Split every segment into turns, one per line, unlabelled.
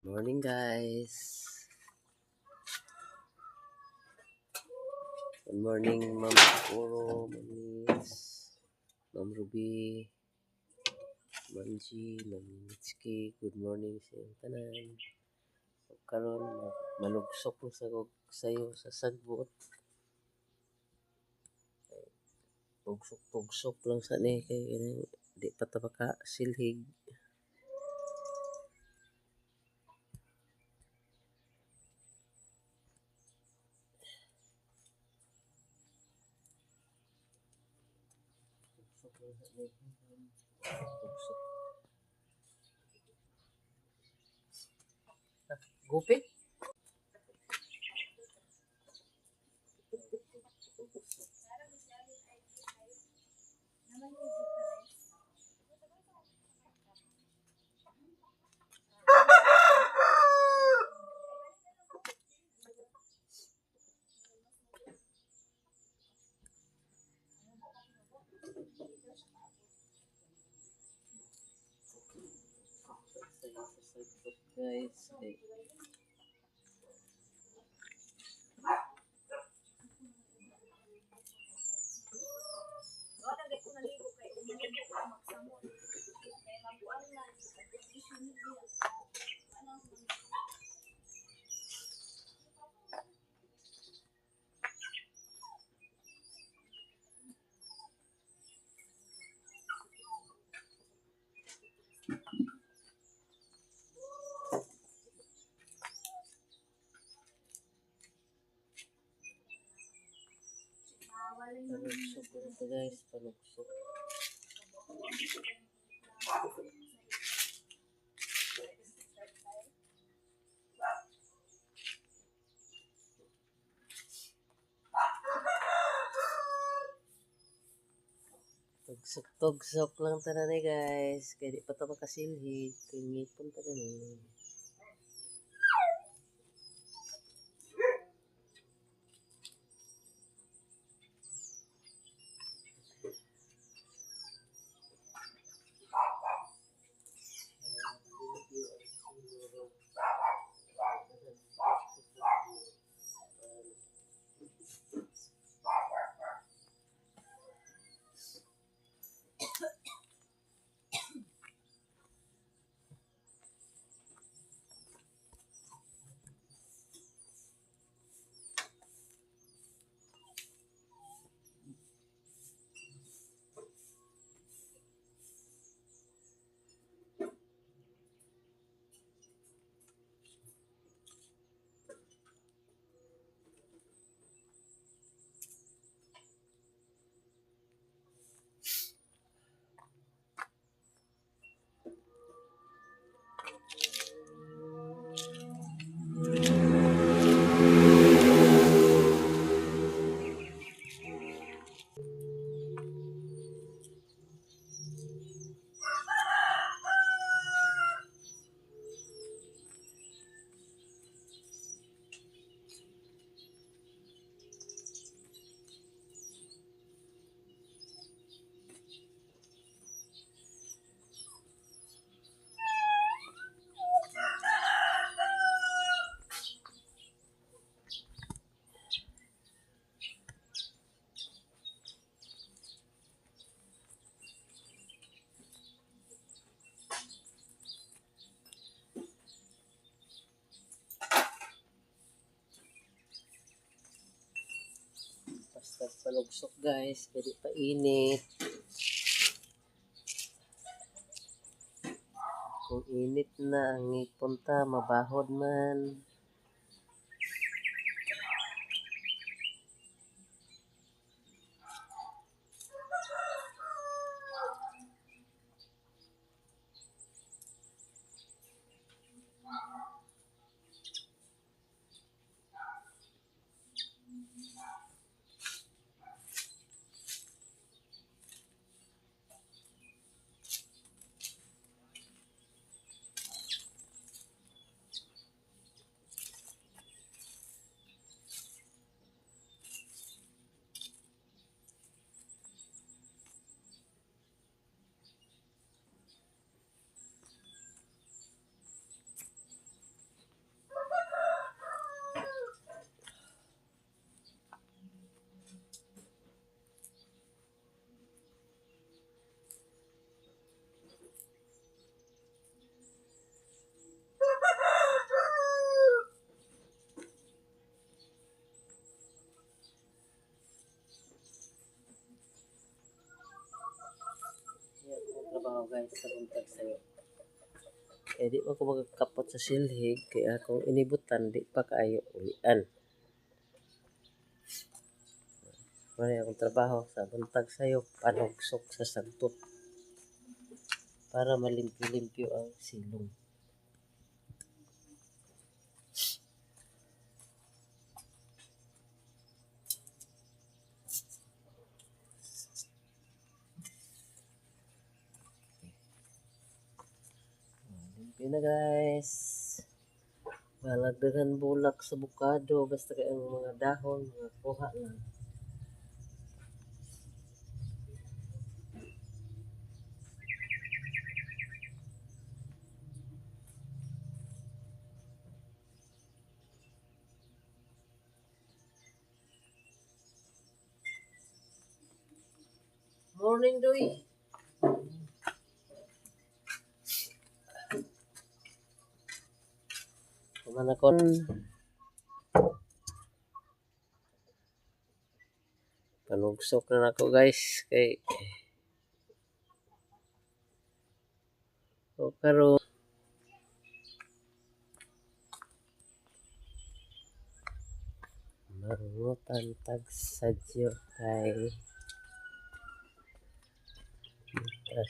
Morning guys. Good morning Ma'am Puro, Ma'am Liz, Ma'am Ruby, Ma'am G, Ma'am Mitski. Good morning sa iyong tanan. Karon malugsok ko sayo sa sagbot. Tugsok lang sa ni kay di pa ta maka silhig. Tugsok lang sa ni. Tugsok. Gupit. Guys, palugsok lang ito guys, palugsok. Tugsok lang tanan ni guys. Kaya di pa ito makasilhig. Kaya ngipon ta ganun. Basta palugsok guys. Kaya di pa init. Kung init na ang ngipon ta, mabahod man. guys sa buntag sayo. Eh di ako magkapot sa silhig kaya kung inibutan di pa kayo ulian. Mali akong trabaho sa buntag sayo, panugsok sa santot para malimpyo-limpyo ang silong. Limpyo na guys. Malagdagan bulak sa bukado basta kay ang mga dahon, mga kuha lang. Morning, Doy. Kumanakon. Panugsok na ako guys. Kay o karon marungutan tag sadyo kay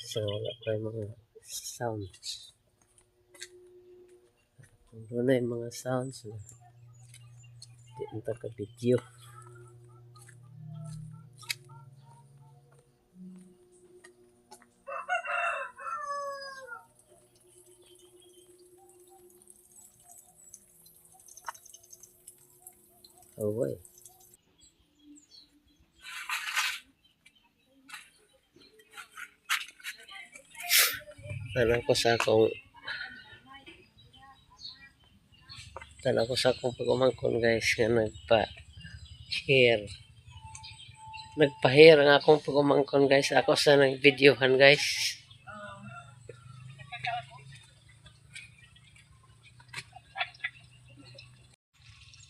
so wala pa yung mga sounds. Kung doon na yung mga sounds na di nito ka video. Oh, boy. Tanang ko sa akong pagumangkon guys nga nagpa-hair ang akong pagumangkon guys. Ako sa nag-videohan guys.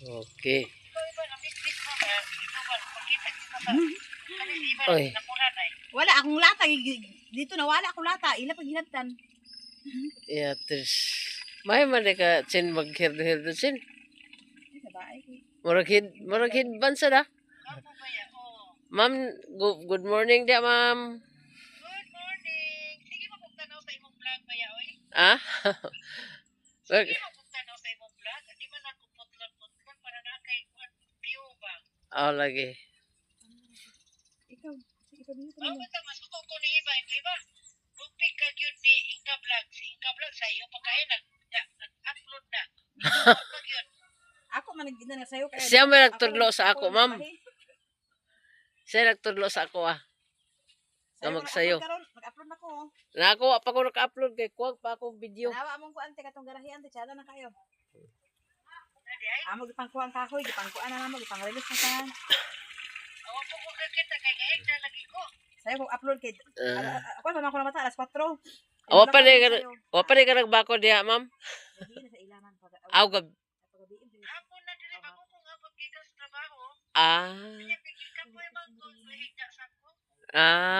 Okay. Oy.
Wala akong lata. Dito na wala akong lata. Ila pag hinabtan.
Yeah, there's may man ka chin mag-hair chin. Murag hid bansa da. Ma'am, good morning dia, ma'am.
Good morning. Sige magtanaw sa imong vlog baya oy.
Ah?
Sige magtanaw sa imong vlog. Di man ako putlon para na kay view ba.
Oh, lagi.
Ikaw dito. Oh, basta masuko ko ni iba. Rupik ka gyud ni Inka Vlog. Si Inka Vlog sa iyo pagkain nag-upload na. Pag yun. Ako man nagina na sayo kaya.
Siya may nagtudlo sa ako, ma'am. Siya nagtudlo sa ako na magsayo.
Mag-upload na ko.
Na ako pa ko naka-upload kay kuwag pa akong video.
Nawa among kuan te katong garahian te chada na kayo. Amo gipangkuan kahoy, gipangkuan na namo, gipang-release na kan. Awa po ko kita kay gahed na lagi ko. Sayo ko upload kay ako na ako na mata alas 4.
Awa pa ka nagbako diha, ma'am.
Gabi na sa ilaman pag
Aw gab.
Hapon na dili ba ko kung abot gikan sa trabaho.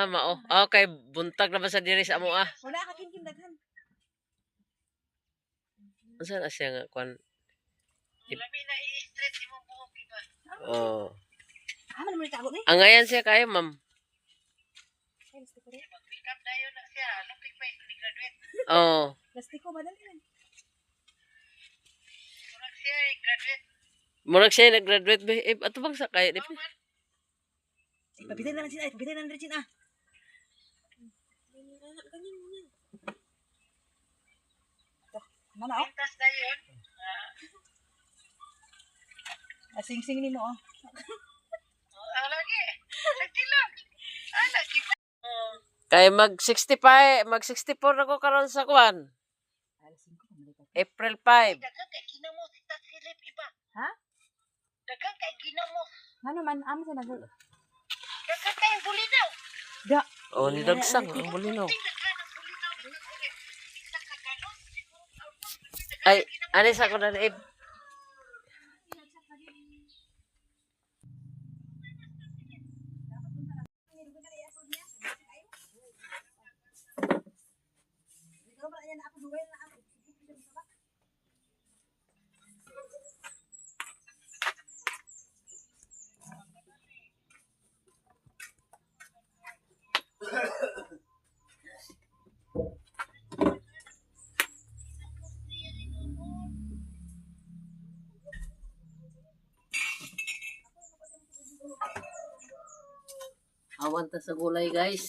Mao. Okay, buntag na ba sa diri sa amo
Wala ka kimkim daghan.
Unsa na siya nga kwan?
Labi na i-stretch imong buhok iba.
Oh.
Man mo itago ni?
Angayan siya kayo, ma'am.
Mag-makeup dayon na siya. Lupik pa ito ni-graduate.
Oh.
Plastiko ba dali yan? Murag siya graduate.
Murag siya nag-graduate ba? Ato bang sakay?
Ipapitay na lang sila. Ganyan muna. Mana oh? Pintas dayon. Asing-sing ni mo oh. Lagi. Nagtilang. Kita.
Kay mag 64 ako karon sa kwan. April 5.
Dagang kay ginamo si Philip iba. Ha? Dagang kay ginamo.
Ano man, amo sa nag...
Dagang kay bulinaw.
Da.
Oh, ni dagsang ang bulinaw. Ay, anis ako na Awan ta sa gulay guys.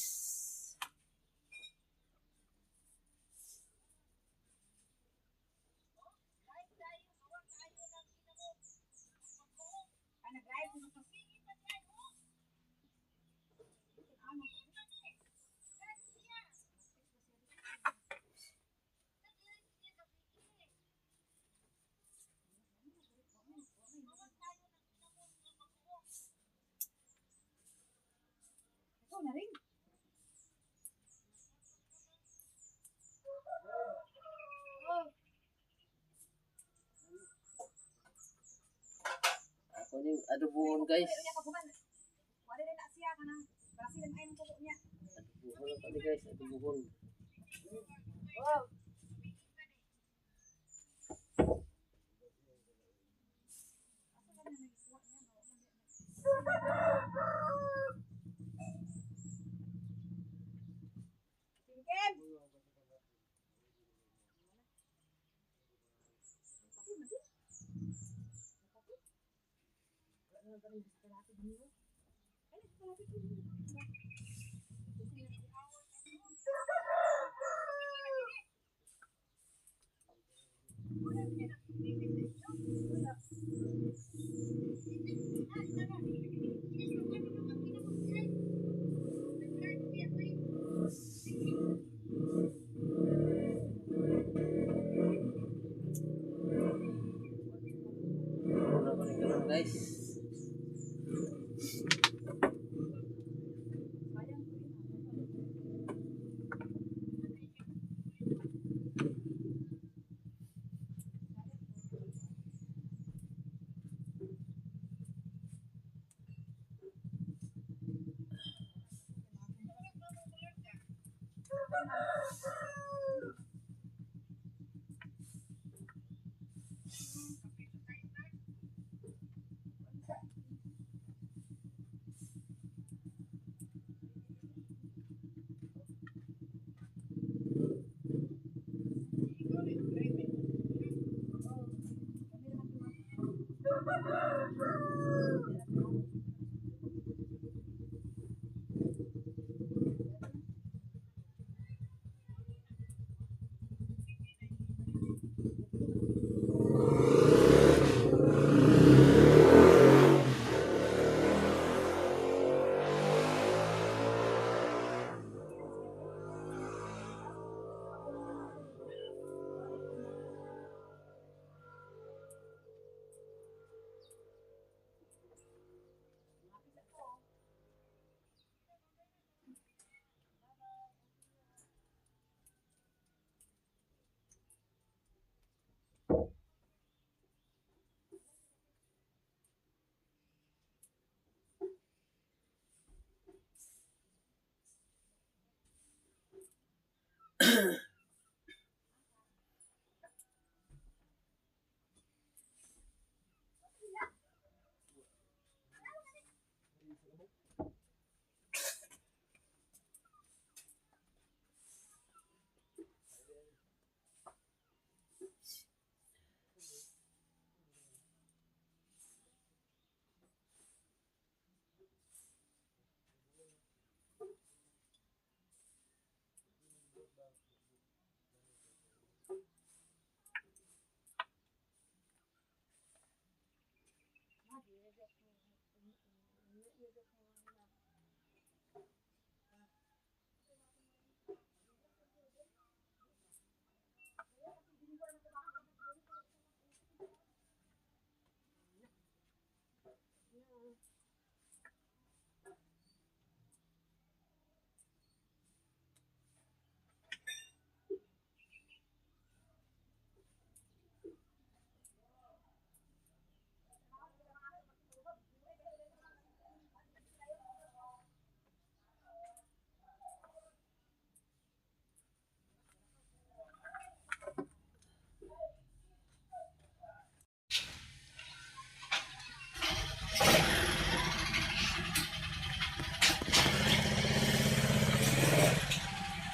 Ako ning adobohon guys. Adobohon lang kami guys, adobohon. Mura man karon guys.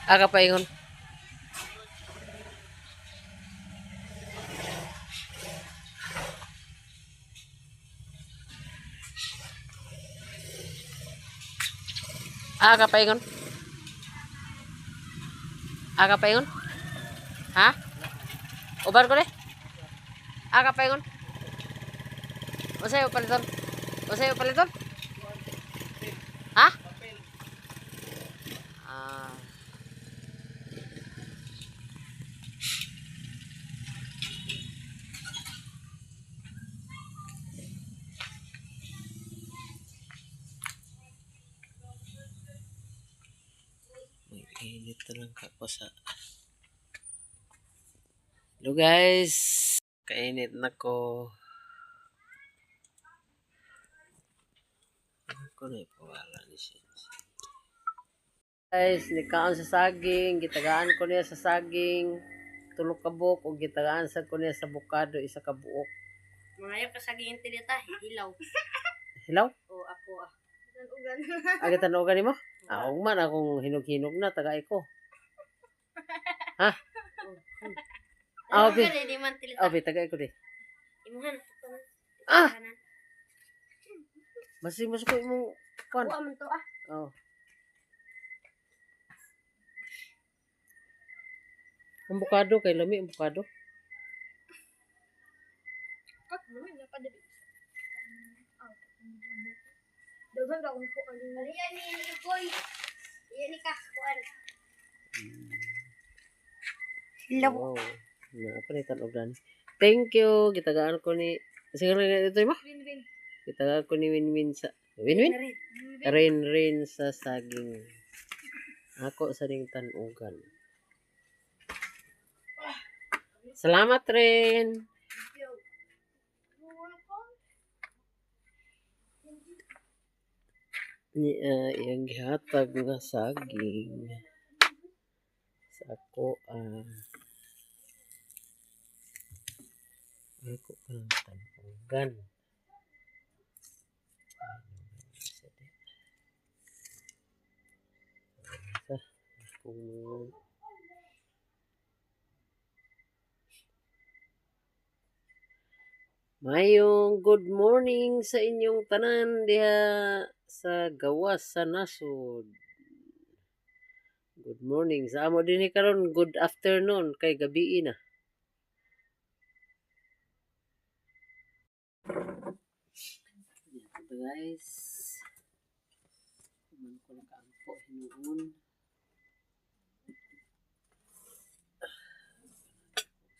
Aga pa ingon. Aga pa ingon. Aga pa ingon. Ha? Ubar ko de. Aga pa ingon. Usay paliton. Usay paliton. Ha? Ah. Mag-init na lang ako sa... Hello guys! Kainit na ko. Ako na ipawala ni siya. Guys, nikaon sa saging. Gitagaan ko niya sa saging. Tulog ka buok. O gitagaan sa ko niya sa bukado. Isa ka buok.
Mga ka sa ginti dita, hilaw.
Hilaw?
O ako Tanugan.
Agad tanugan ni mo? Ako man akong hinog-hinog na. Tagay ko. Ha? Obi.
Di man tilita.
Obi, tagay ko di.
Imuhan.
Ah! Masih ko imong kon.
Ako man to ah.
Oh. Ang bukado kay lami ang bukado.
Kat mo na pa dali. Dagan ka kung kuan. Aliyan ni Koy. Iyan ni ka kuan. Hilaw.
Oh. Na apa ni tanugan. Thank you. Gitagaan ko ni siguro ito mo.
Win-win.
Gitagaan ko ni Winwin sa Winwin? Rain sa saging. Ako sa ring tanugan. Salamat rin. Ni iyang gihatag nga saging. Sa ako ako kang tanugan. Kung mayong good morning sa inyong tanan diha sa gawas sa nasod. Good morning. Sa amo din karon good afternoon kay gabi na. Ito guys. Kuman ko nakaampo hinuon.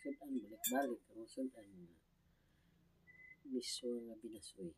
Sudan balik-balik ang sudan. Miso nga binasoy.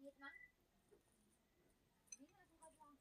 init na? Hindi na, sukad lang.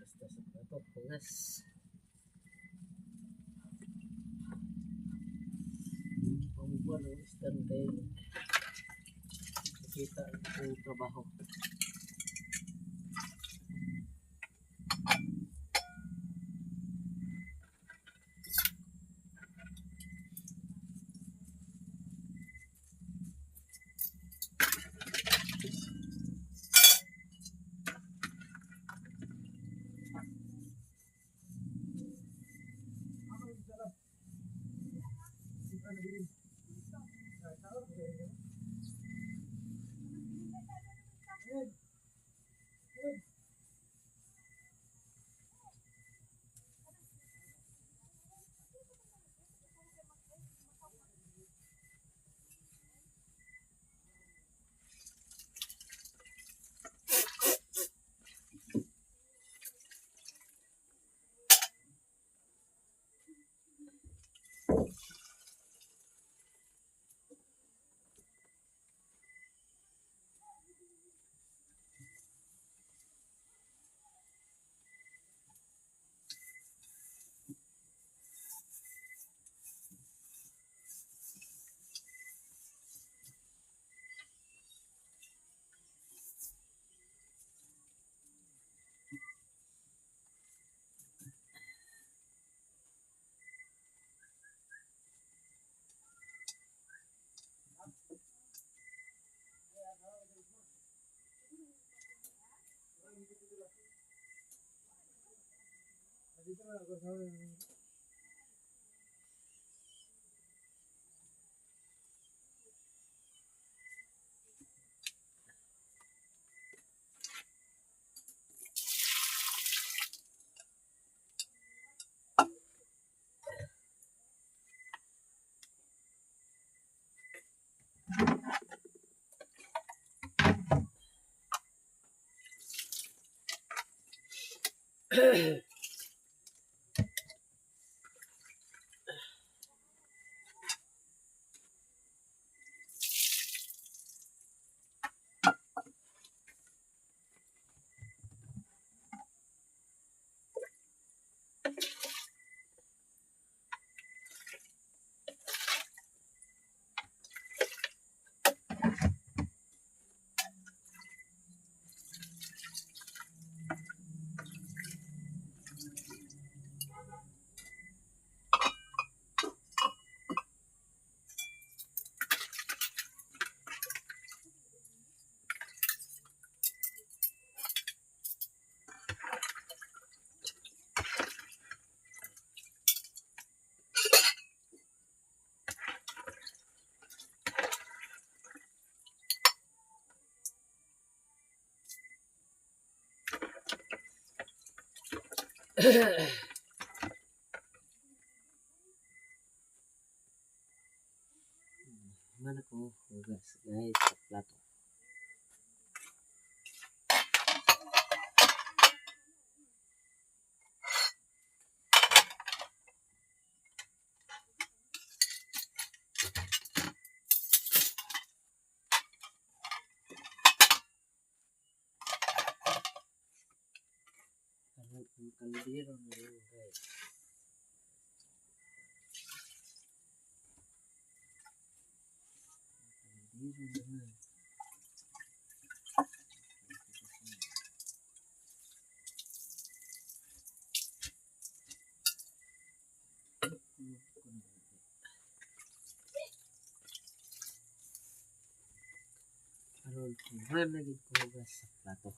Basta sa ito, pungas. Pangbuwan ng stand kay nakita ang trabaho. Mana ko hugas guys sa plato. Ang kaldero na yun guys. Kaldero na. Karon kuhan na gid ko hugas sa plato.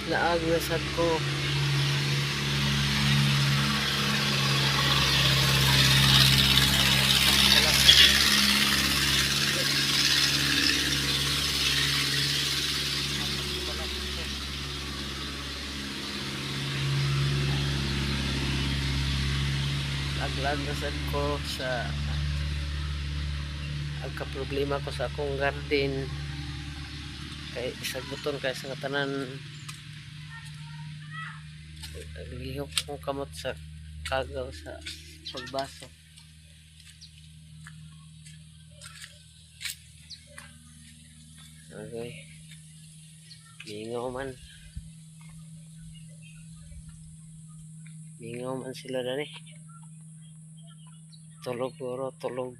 Laag na sad ko. Aglag na sad ko sa agka-problema ko sa akong garden. Kay isang buton kay sa tanan naglihok kong kamot sa kagaw sa pagbaso. Okay. Mingaw man sila dani. Tulog guro, tulog.